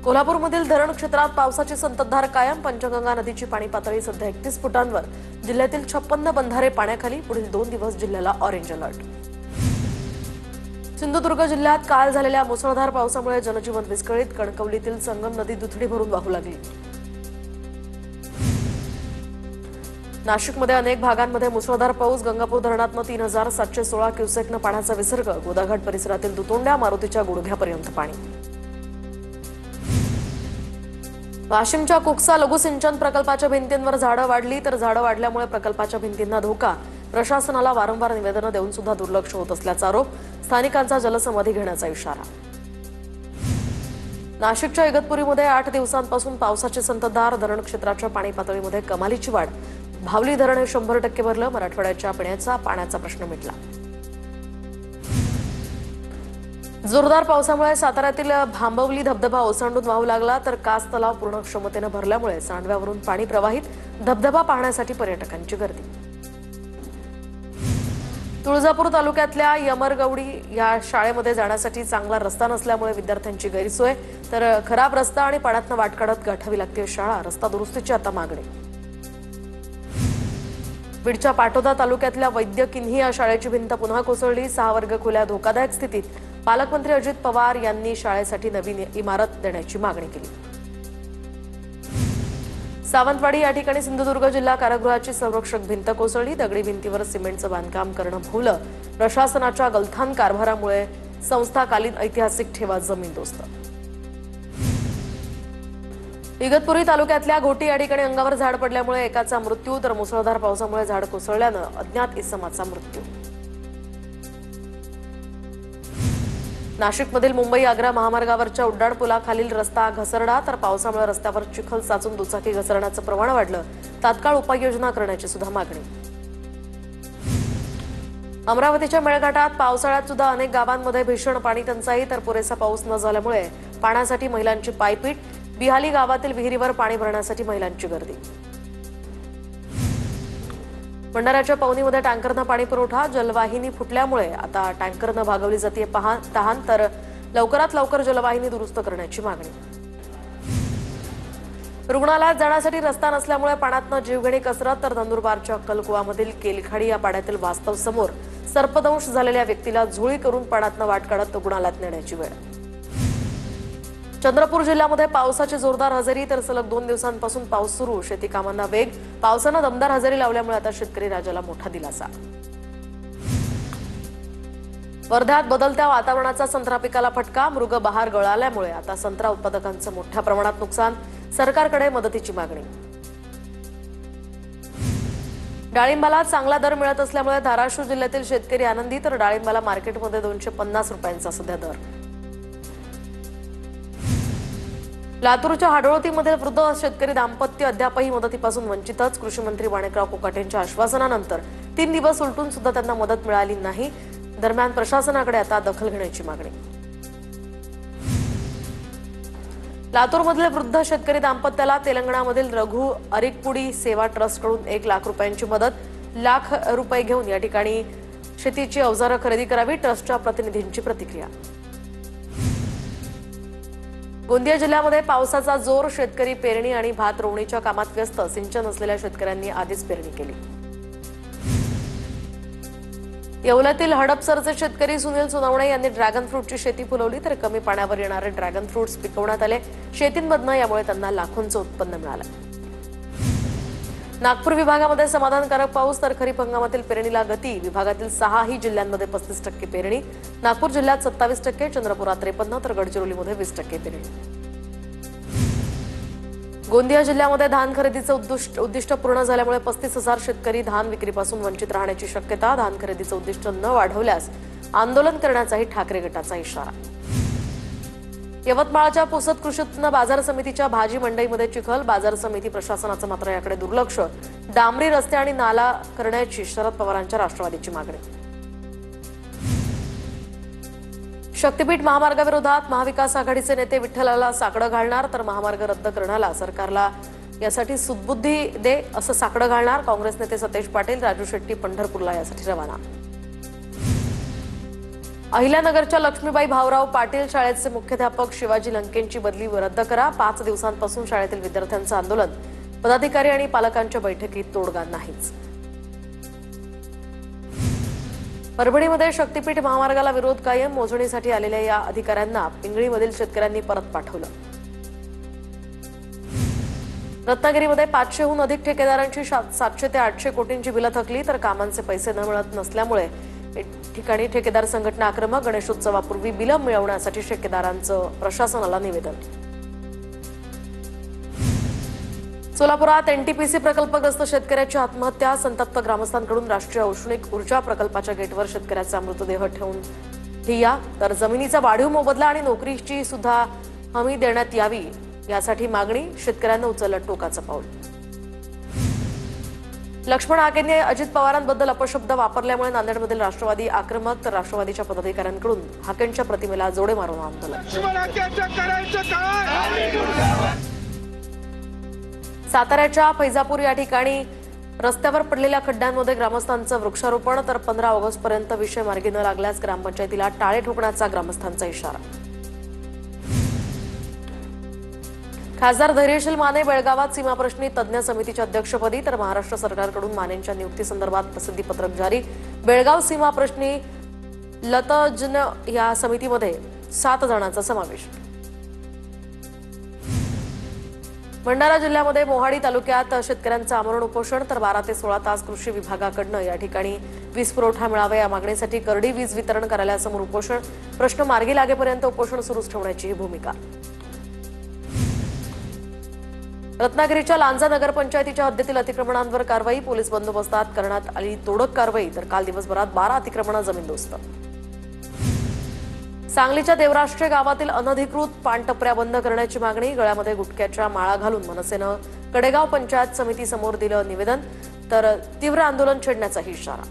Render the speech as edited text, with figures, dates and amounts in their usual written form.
कोल्हापूरमधील धरण क्षेत्रात पावसाची संततधार कायम। पंचगंगा नदीची पाणी पातळी सध्या 31 फुटांवर। जिल्ह्यातील 56 बंधारे पाण्याखाली। पुढील 2 दिवस जिल्ह्याला ऑरेंज अलर्ट। सिंधुदुर्ग जिल्ह्यात काल झालेल्या मुसळधार पावसामुळे जनजीवन विस्कळीत। कणकवलीतील संगम नदी दुथडी भरून वाहू लागली। नाशिकमध्ये अनेक भागांमध्ये मुसळधार पाऊस। गंगापूर धरणातनं 3716 क्युसेकनं पाण्याचा विसर्ग। गोदाघाट परिसरातील दुतोंड्या मारुतीच्या गुडघ्यापर्यंत पाणी। वाशिमच्या कुकसा लघुसिंचन प्रकल्पाच्या भिंतींवर झाडं वाढली तर झाडं वाढल्यामुळे प्रकल्पाच्या भिंतींना धोका। प्रशासनाला वारंवार निवेदनं देऊन सुद्धा दुर्लक्ष होत असल्याचा आरोप। स्थानिकांचा जलसमाधी घेण्याचा इशारा। नाशिकच्या इगतपुरीमध्ये 8 दिवसांपासून पावसाची संततधार। धरण क्षेत्राच्या पाणी पातळीमध्ये कमालीची वाढ। भावली धरण हे 100% भरलं। मराठवाड्याच्या पिण्याचा पाण्याचा प्रश्न मिटला। जोरदार पावसामुळे साताऱ्यातील भांबवली धबधबा ओसंडून वाहू लागला तर कास तलाव पूर्ण क्षमतेनं भरल्यामुळे सांडव्यावरून पाणी प्रवाहित। धबधबा पाहण्यासाठी पर्यटकांची गर्दी। तुळजापूर तालुक्यातल्या यमरगौडी या शाळेमध्ये जाण्यासाठी चांगला रस्ता नसल्यामुळे विद्यार्थ्यांची गैरसोय। तर खराब रस्ता आणि पाण्यातनं वाट काढत गाठावी लागते शाळा। रस्ता दुरुस्तीची आता मागणी। बीडच्या पाटोदा तालुक्यातल्या वैद्य किन्ही या शाळेची भिंत पुन्हा कोसळली। 6 वर्ग खोल्या धोकादायक स्थितीत। पालकमंत्री अजित पवार यांनी शाळेसाठी नवीन इमारत देण्याची मागणी केली। सावंतवाडी या ठिकाणी सिंधुदुर्ग जिल्हा कारागृहाची संरक्षक भिंत कोसळली। दगडी भिंतीवर सिमेंटचं बांधकाम करणं भोवलं। प्रशासनाच्या गलथान कारभारामुळे संस्थाकालीन ऐतिहासिक ठेवा जमीनदोस्त। इगतपुरी तालुक्यातल्या घोटी या ठिकाणी अंगावर झाड पडल्यामुळे एकाचा मृत्यू तर मुसळधार पावसामुळे झाड कोसळल्यानं अज्ञात इसमाचा मृत्यू। नाशिकमधील मुंबई आग्रा महामार्गावरच्या उड्डाणपुलाखालील रस्ता घसरला तर पावसामुळे रस्त्यावर चिखल साचून दुचाकी घसरण्याचं प्रमाण वाढलं। तात्काळ उपाययोजना करण्याची सुद्धा मागणी। अमरावतीच्या मेळघाटात पावसाळ्यात सुद्धा अनेक गावांमध्ये भीषण पाणी टंचाई तर पुरेसा पाऊस न झाल्यामुळे पाण्यासाठी महिलांची पायपीट। बिहाली गावातील विहिरीवर पाणी भरण्यासाठी महिलांची गर्दी। भंडाऱ्याच्या पवनीमध्ये टँकरनं पाणी पुरवठा। जलवाहिनी फुटल्यामुळे आता टँकरनं भागवली जाते तहान तर लवकरात लवकर जलवाहिनी दुरुस्त करण्याची मागणी। रुग्णालयात जाण्यासाठी रस्ता नसल्यामुळे पाण्यातनं जीवघेणी कसरत तर नंदुरबारच्या कलकुवामधील केलखाडी या पाड्यातील वास्तव समोर सर्पदंश झालेल्या व्यक्तीला झोळी करून पाण्यातनं वाट काढत रुग्णालयात नेण्याची वेळ। चंद्रपूर जिल्ह्यामध्ये पावसाची जोरदार हजेरी तर सलग 2 दिवसांपासून पाऊस सुरू। शेती कामांना वेग। पावसानं दमदार हजेरी लावल्यामुळे आता शेतकरी राजाला मोठा दिलासा। वर्ध्यात बदलत्या वातावरणाचा संत्रा पिकाला फटका। मृग बहार गळाल्यामुळे आता संत्रा उत्पादकांचं मोठ्या प्रमाणात नुकसान। सरकारकडे मदतीची मागणी। डाळिंबाला चांगला दर मिळत असल्यामुळे धाराशिव जिल्ह्यातील शेतकरी आनंदी तर डाळिंबाला मार्केटमध्ये 250 रुपयांचा सध्या दर। लातूरच्या हाडोळतीमध्ये वृद्ध शेतकरी दाम्पत्य अद्यापही मदतीपासून वंचितच। कृषी मंत्री वाणेकराव कोकाटेंच्या आश्वासनानंतर 3 दिवस उलटून सुद्धा त्यांना मदत मिळाली नाही। दरम्यान प्रशासनाकडे आता दखल घेण्याची मागणी। लातूरमधील वृद्ध शेतकरी दाम्पत्याला तेलंगणामधील रघु अरिकपुडी सेवा ट्रस्टकडून 1 लाख रुपयांची मदत। लाख रुपये घेऊन या ठिकाणी शेतीची अवजारं खरेदी करावी। ट्रस्टच्या प्रतिनिधींची प्रतिक्रिया। गोंदिया जिल्ह्यामध्ये पावसाचा जोर। शेतकरी पेरणी आणि भात रोवणीच्या कामात व्यस्त। सिंचन असलेल्या शेतकऱ्यांनी आधीच पेरणी केली। येवल्यातील हडपसरचे शेतकरी सुनील सोनवणे यांनी ड्रॅगन फ्रूटची शेती फुलवली तर कमी पाण्यावर येणारे ड्रॅगन फ्रूट्स पिकवण्यात आले। शेतींमधनं यामुळे त्यांना लाखोंचं उत्पन्न मिळालं। नागपूर विभागामध्ये समाधानकारक पाऊस तर खरीप हंगामातील पेरणीला गती। विभागातील 6ही जिल्ह्यांमध्ये 35% पेरणी। नागपूर जिल्ह्यात 27%, चंद्रपुरात 53% तर गडचिरोलीमध्ये 20% पेरणी। गोंदिया जिल्ह्यामध्ये धान खरेदीचं उद्दिष्ट पूर्ण झाल्यामुळे 35,000 शेतकरी धान विक्रीपासून वंचित राहण्याची शक्यता। धान खरेदीचं उद्दिष्ट न वाढवल्यास आंदोलन करण्याचाही ठाकरे गटाचा इशारा। यवतमाळच्या पुसद कृषी उत्पन्न बाजार समितीच्या भाजी मंडईमध्ये चिखल। बाजार समिती प्रशासनाचं मात्र याकडे दुर्लक्ष। डांबरी रस्ते आणि नाला करण्याची शरद पवारांच्या राष्ट्रवादीची मागणी। शक्तीपीठ महामार्गाविरोधात महाविकास आघाडीचे नेते विठ्ठलाला साकडं घालणार तर महामार्ग रद्द करण्याला सरकारला यासाठी सुदबुद्धी दे असं साकडं घालणार। काँग्रेस नेते सतेज पाटील राजू शेट्टी पंढरपूरला यासाठी रवाना। अहिल्यानगरच्या लक्ष्मीबाई भाऊराव पाटील शाळेचे मुख्याध्यापक शिवाजी लंकेंची बदली रद्द करा। 5 दिवसांपासून शाळेतील विद्यार्थ्यांचं आंदोलन, पदाधिकारी आणि पालकांच्या बैठकीत तोडगा नाहीच। परभणीमध्ये शक्तीपीठ महामार्गाला विरोध कायम, मोजणीसाठी आलेल्या या अधिकाऱ्यांना पिंगळीमधील शेतकऱ्यांनी परत पाठवलं। रत्नागिरीमध्ये 500हून अधिक ठेकेदारांची 700 ते 800 कोटींची बिलं थकली, तर कामांचे पैसे न मिळत नसल्यामुळे ठिकाणी ठेकेदार संघटना आक्रमक। गणेशोत्सवापूर्वी बिलं मिळवण्यासाठी ठेकेदारांचं प्रशासनाला निवेदन। सोलापुरात एनटीपीसी प्रकल्पग्रस्त शेतकऱ्याची आत्महत्या, संतप्त ग्रामस्थांकडून राष्ट्रीय औष्णिक ऊर्जा प्रकल्पाच्या गेटवर शेतकऱ्याचा मृतदेह ठेवून ठिय्या, तर जमिनीचा वाढीव मोबदला आणि नोकरीची सुद्धा हमी देण्यात यावी यासाठी मागणी, शेतकऱ्यांना उचललं टोकाचं पाऊल। लक्ष्मण हाकेंनी अजित पवारांबद्दल अपशब्द वापरल्यामुळे नांदेडमधील राष्ट्रवादी आक्रमक, तर राष्ट्रवादीच्या पदाधिकाऱ्यांकडून हाकेंच्या प्रतिमेला जोडे मारून आंदोलन। साताऱ्याच्या फैजापूर या ठिकाणी रस्त्यावर पडलेल्या खड्ड्यांमध्ये ग्रामस्थांचं वृक्षारोपण, तर 15 ऑगस्टपर्यंत विषय मार्गी न लागल्यास ग्रामपंचायतीला टाळे ठोकण्याचा ग्रामस्थांचा इशारा। खासदार धैर्यशील माने बेळगावात सीमाप्रश्नी तज्ज्ञ समितीच्या अध्यक्षपदी, तर महाराष्ट्र सरकारकडून मानेंच्या नियुक्तीसंदर्भात प्रसिद्धीपत्रक जारी। बेळगाव सीमाप्रश्नी लतज्ञ या समितीमध्ये 7 जणांचा समावेश। भंडारा जिल्ह्यामध्ये मोहाडी तालुक्यात शेतकऱ्यांचं आमरण उपोषण, तर 12 ते 16 तास कृषी विभागाकडून या ठिकाणी वीज पुरवठा मिळावा या मागणीसाठी करडी वीज वितरण कार्यालयासमोर उपोषण। प्रश्न मार्गी लागेपर्यंत उपोषण सुरूच ठेवण्याची ही भूमिका। रत्नागिरीच्या लांजा नगरपंचायतीच्या हद्दीतील अतिक्रमणांवर कारवाई, पोलीस बंदोबस्तात करण्यात आली तोडक कारवाई, तर काल दिवसभरात 12 अतिक्रमणं जमीनदोस्त। सांगलीच्या देवराष्ट्रे गावातील अनधिकृत पानटपऱ्या बंद करण्याची मागणी, गळ्यामध्ये गुटख्याच्या माळा घालून मनसेनं कडेगाव पंचायत समितीसमोर दिलं निवेदन, तर तीव्र आंदोलन छेडण्याचाही इशारा।